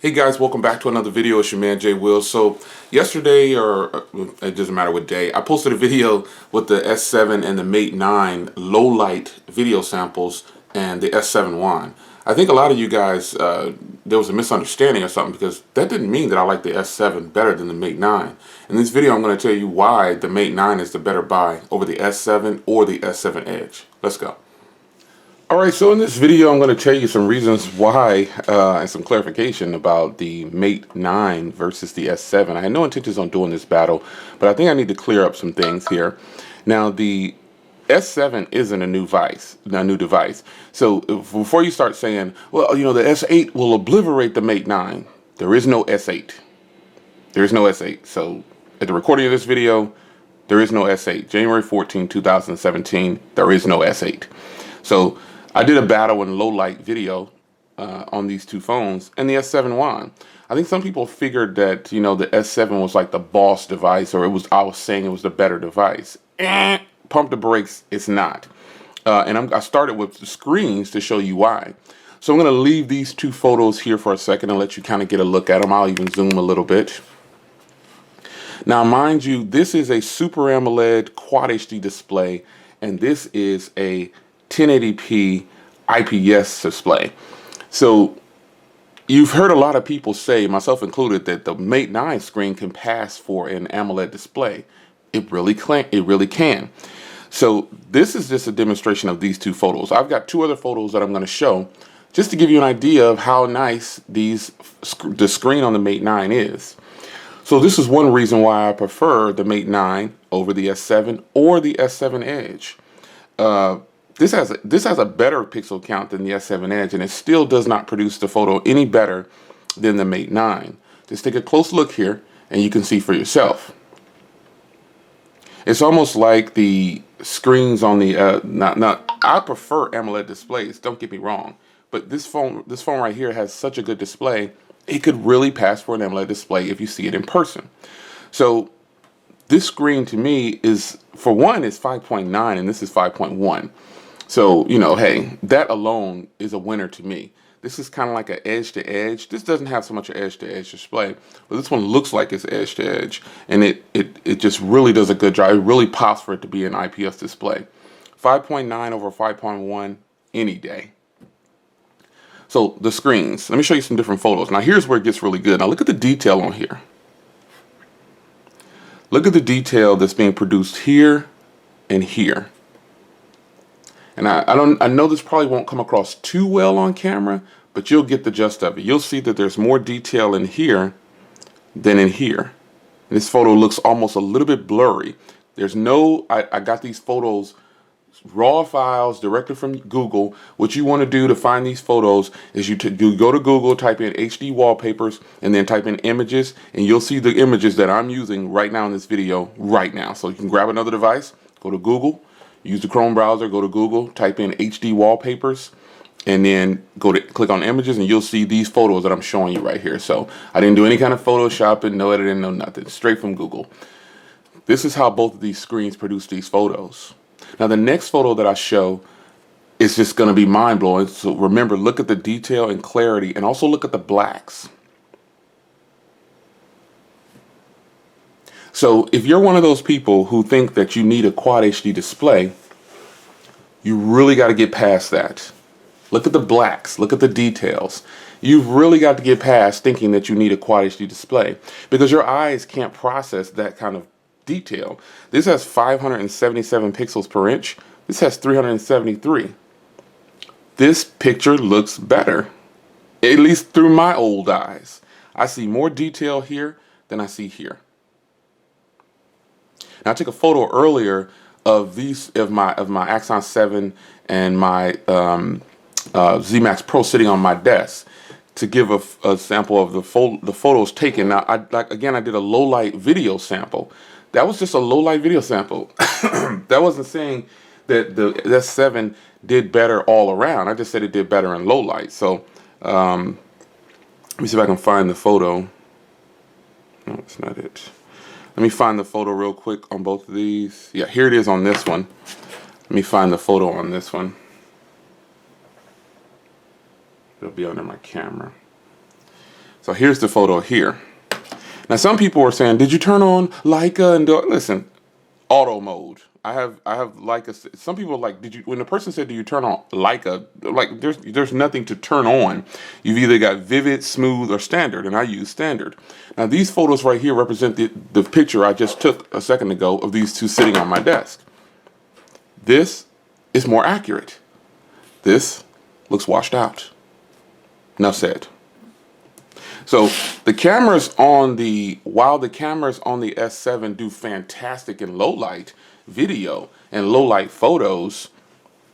Hey guys, welcome back to another video. It's your man Jay Will. So yesterday, or it doesn't matter what day, I posted a video with the S7 and the Mate 9 low light video samples and the S7 wand. I think a lot of you guys, there was a misunderstanding or something, because that didn't mean that I like the S7 better than the Mate 9. In this video, I'm going to tell you why the Mate 9 is the better buy over the S7 or the S7 Edge. Let's go. Alright, so in this video I'm going to tell you some reasons why and some clarification about the Mate 9 versus the S7. I had no intentions on doing this battle, but I think I need to clear up some things here. Now, the S7 isn't a new device. So before you start saying, well, you know, the S8 will obliterate the Mate 9, there is no S8. There is no S8. So at the recording of this video, there is no S8. January 14, 2017, there is no S8. So I did a battle and low light video on these two phones, and the S7 won. I think some people figured that, you know, the S7 was like the boss device, or I was saying it was the better device. Pump the brakes, it's not. I started with the screens to show you why. So I'm going to leave these two photos here for a second and let you kind of get a look at them. I'll even zoom a little bit. Now, mind you, this is a Super AMOLED Quad HD display, and this is a 1080p IPS display. So you've heard a lot of people say, myself included, that the Mate 9 screen can pass for an AMOLED display. It really can. So this is just a demonstration of these two photos. I've got two other photos that I'm going to show just to give you an idea of how nice the screen on the Mate 9 is. So this is one reason why I prefer the Mate 9 over the S7 or the S7 Edge. This has a better pixel count than the S7 Edge, and it still does not produce the photo any better than the Mate 9. Just take a close look here, and you can see for yourself. It's almost like the screens on the I prefer AMOLED displays. Don't get me wrong, but this phone right here has such a good display. It could really pass for an AMOLED display if you see it in person. So this screen to me is, for one, is 5.9, and this is 5.1. So, you know, hey, that alone is a winner to me. This is kind of like an edge-to-edge. This doesn't have so much an edge-to-edge display, but this one looks like it's edge-to-edge, and it just really does a good job. It really pops for it to be an IPS display. 5.9 over 5.1 any day. So the screens, let me show you some different photos. Now here's where it gets really good. Now look at the detail on here. Look at the detail that's being produced here and here. And I know this probably won't come across too well on camera, but you'll get the gist of it. You'll see that there's more detail in here than in here. And this photo looks almost a little bit blurry. There's no, I got these photos, raw files directly from Google. What you want to do to find these photos is you go to Google, type in HD wallpapers, and then type in images, and you'll see the images that I'm using right now in this video right now. So you can grab another device, go to Google, use the Chrome browser, go to Google, type in HD wallpapers, and then click on images, and you'll see these photos that I'm showing you right here. So I didn't do any kind of photoshopping, no editing, no nothing, straight from Google. This is how both of these screens produce these photos. Now the next photo that I show is just going to be mind-blowing. So remember, look at the detail and clarity, and also look at the blacks. So if you're one of those people who think that you need a Quad HD display, you really got to get past that. Look at the blacks, look at the details. You've really got to get past thinking that you need a Quad HD display, because your eyes can't process that kind of detail. This has 577 pixels per inch. This has 373. This picture looks better, at least through my old eyes. I see more detail here than I see here. Now, I took a photo earlier of my Axon 7 and my Z-Max Pro sitting on my desk to give a sample of the photos taken. Now, I did a low light video sample. That was just a low light video sample. That wasn't saying that the S7 did better all around. I just said it did better in low light. So let me see if I can find the photo. No, that's not it. Let me find the photo real quick on both of these. Yeah, here it is on this one. Let me find the photo on this one. It'll be under my camera. So here's the photo here. Now some people are saying, did you turn on Leica and listen, auto mode. I have Leica. Some people are like, did you, when the person said, do you turn on Leica, like there's nothing to turn on. You've either got vivid, smooth, or standard, and I use standard. Now these photos right here represent the picture I just took a second ago of these two sitting on my desk. This is more accurate. This looks washed out. Enough said. So the cameras on while the cameras on the S7 do fantastic in low light video and low light photos,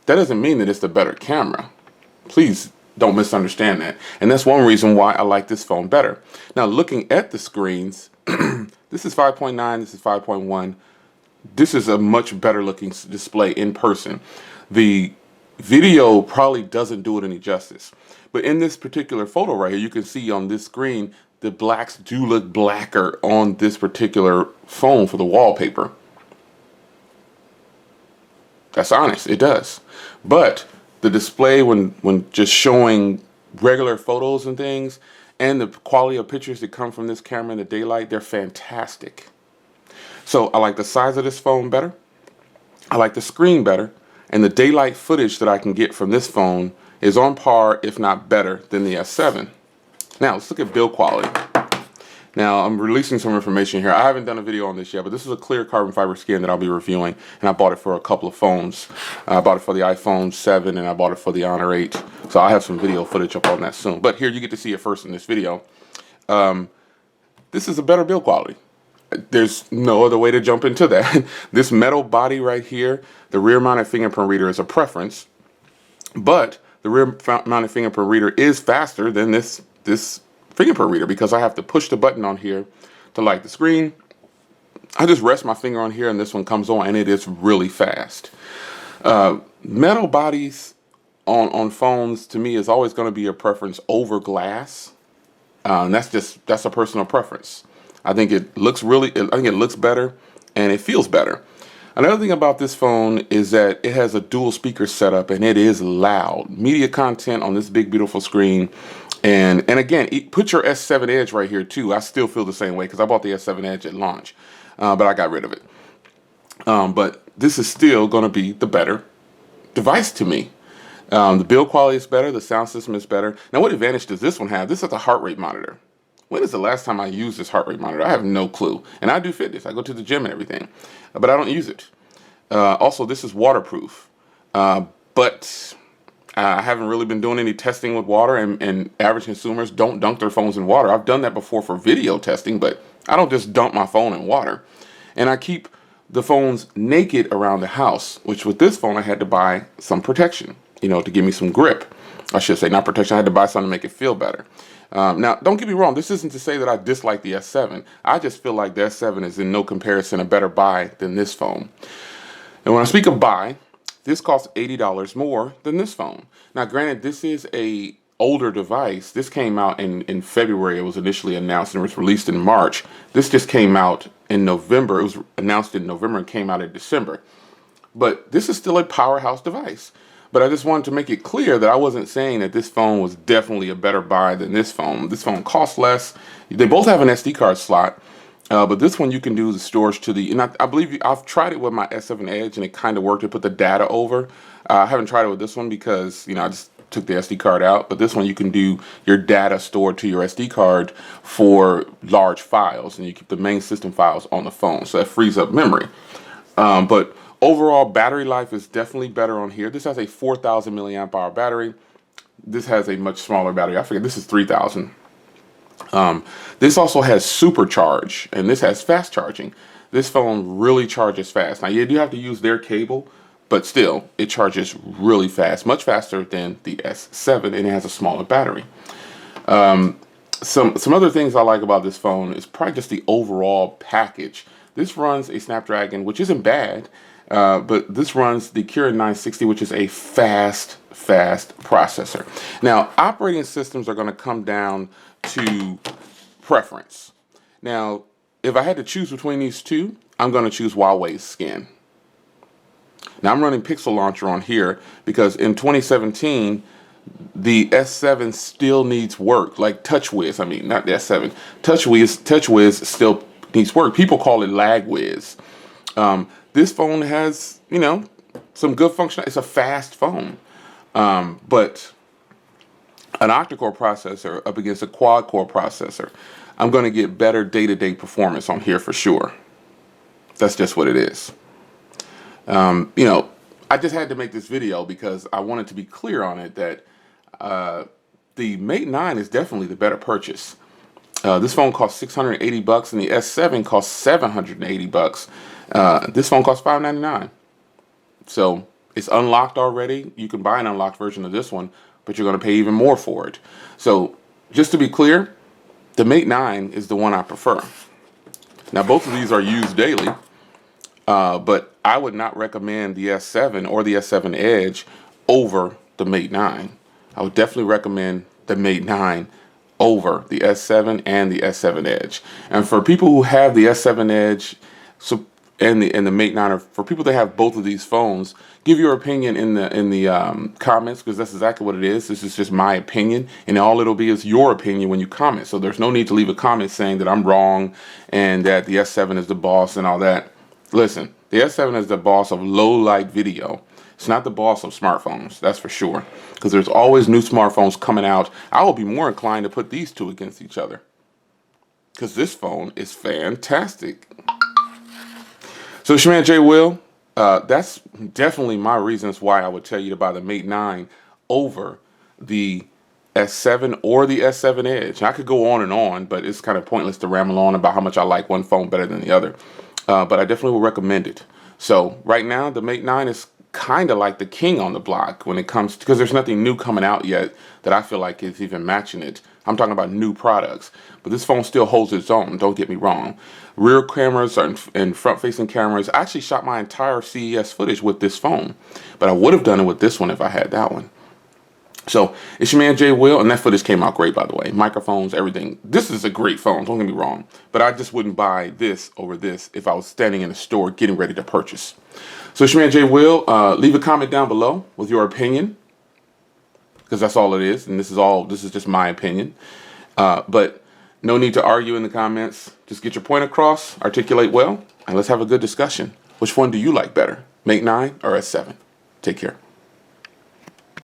that doesn't mean that it's the better camera. Please don't misunderstand that. And that's one reason why I like this phone better. Now looking at the screens, this is 5.9, this is 5.1. This is a much better looking display in person. The video probably doesn't do it any justice. But in this particular photo right here, you can see on this screen, the blacks do look blacker on this particular phone for the wallpaper. That's honest, it does. But the display when just showing regular photos and things, and the quality of pictures that come from this camera in the daylight, they're fantastic. So I like the size of this phone better. I like the screen better. And the daylight footage that I can get from this phone is on par, if not better, than the S7. Now, let's look at build quality. Now, I'm releasing some information here. I haven't done a video on this yet, but this is a clear carbon fiber skin that I'll be reviewing, and I bought it for a couple of phones. I bought it for the iPhone 7, and I bought it for the Honor 8. So I'll have some video footage up on that soon. But here, you get to see it first in this video. This is a better build quality. There's no other way to jump into that. This metal body right here, the rear-mounted fingerprint reader is a preference, but the rear-mounted fingerprint reader is faster than this fingerprint reader because I have to push the button on here to light the screen. I just rest my finger on here and this one comes on, and it is really fast. Metal bodies on phones to me is always going to be a preference over glass. And that's a personal preference. I think it looks better and it feels better. Another thing about this phone is that it has a dual speaker setup and it is loud. Media content on this big beautiful screen. And again, put your S7 Edge right here too. I still feel the same way because I bought the S7 Edge at launch, but I got rid of it. But this is still going to be the better device to me. The build quality is better. The sound system is better. Now, what advantage does this one have? This is a heart rate monitor. When is the last time I used this heart rate monitor? I have no clue. And I do fitness. I go to the gym and everything, but I don't use it. Also, this is waterproof, but I haven't really been doing any testing with water, and average consumers don't dunk their phones in water. I've done that before for video testing, but I don't just dump my phone in water. And I keep the phones naked around the house, which with this phone I had to buy some protection, to give me some grip. I should say, not protection. I had to buy something to make it feel better. Now, don't get me wrong. This isn't to say that I dislike the S7. I just feel like the S7 is in no comparison a better buy than this phone. And when I speak of buy, this costs $80 more than this phone. Now, granted, this is a older device. This came out in February. It was initially announced and was released in March. This just came out in November. It was announced in November and came out in December. But this is still a powerhouse device. But I just wanted to make it clear that I wasn't saying that this phone was definitely a better buy than this phone. This phone costs less. They both have an SD card slot, but this one you can do the storage to the, and I believe I've tried it with my S7 Edge and it kind of worked to put the data over. I haven't tried it with this one because, I just took the SD card out, but this one you can do your data stored to your SD card for large files, and you keep the main system files on the phone, so that frees up memory. But overall, battery life is definitely better on here. This has a 4,000 milliamp hour battery. This has a much smaller battery. I forget, this is 3,000. This also has supercharge, and this has fast charging. This phone really charges fast. Now, you do have to use their cable, but still, it charges really fast, much faster than the S7, and it has a smaller battery. Some other things I like about this phone is probably just the overall package. This runs a Snapdragon, which isn't bad. But this runs the Kirin 960, which is a fast processor. Now, operating systems are going to come down to preference. Now, if I had to choose between these two, I'm going to choose Huawei's skin. Now, I'm running Pixel Launcher on here because in 2017, the S7 still needs work, like TouchWiz. I mean, not the S7. TouchWiz still needs work. People call it LagWiz. This phone has, you know, some good function. It's a fast phone, but an octa-core processor up against a quad-core processor, I'm going to get better day-to-day performance on here for sure. That's just what it is. You know, I just had to make this video because I wanted to be clear on it that the Mate 9 is definitely the better purchase. This phone costs $680 and the S7 costs $780. This phone costs $599. So it's unlocked already. You can buy an unlocked version of this one, but you're going to pay even more for it. So just to be clear, the Mate 9 is the one I prefer. Now both of these are used daily, but I would not recommend the S7 or the S7 Edge over the Mate 9. I would definitely recommend the Mate 9 over the S7 and the S7 Edge. And for people who have the S7 Edge and the Mate 9, or for people that have both of these phones, give your opinion in the comments, because that's exactly what it is. This is just my opinion, and all it'll be is your opinion when you comment. So there's no need to leave a comment saying that I'm wrong and that the S7 is the boss and all that. Listen, the S7 is the boss of low light video. It's not the boss of smartphones, that's for sure. Because there's always new smartphones coming out. I will be more inclined to put these two against each other, because this phone is fantastic. So it's your man Jay Will. That's definitely my reasons why I would tell you to buy the Mate 9 over the S7 or the S7 Edge. I could go on, but it's kind of pointless to ramble on about how much I like one phone better than the other. But I definitely will recommend it. So right now, the Mate 9 is kind of like the king on the block when it comes to, because there's nothing new coming out yet that I feel like is even matching it. I'm talking about new products, but this phone still holds its own, don't get me wrong. Rear cameras and front-facing cameras. I actually shot my entire CES footage with this phone, but I would have done it with this one if I had that one. So it's your man Jay Will, and that footage came out great, by the way. Microphones, everything. This is a great phone, don't get me wrong, but I just wouldn't buy this over this if I was standing in a store getting ready to purchase. So it's your man Jay Will. Leave a comment down below with your opinion, because that's all it is, and this is just my opinion. But no need to argue in the comments. Just get your point across, articulate well, and let's have a good discussion. Which one do you like better, Mate 9 or S7? Take care.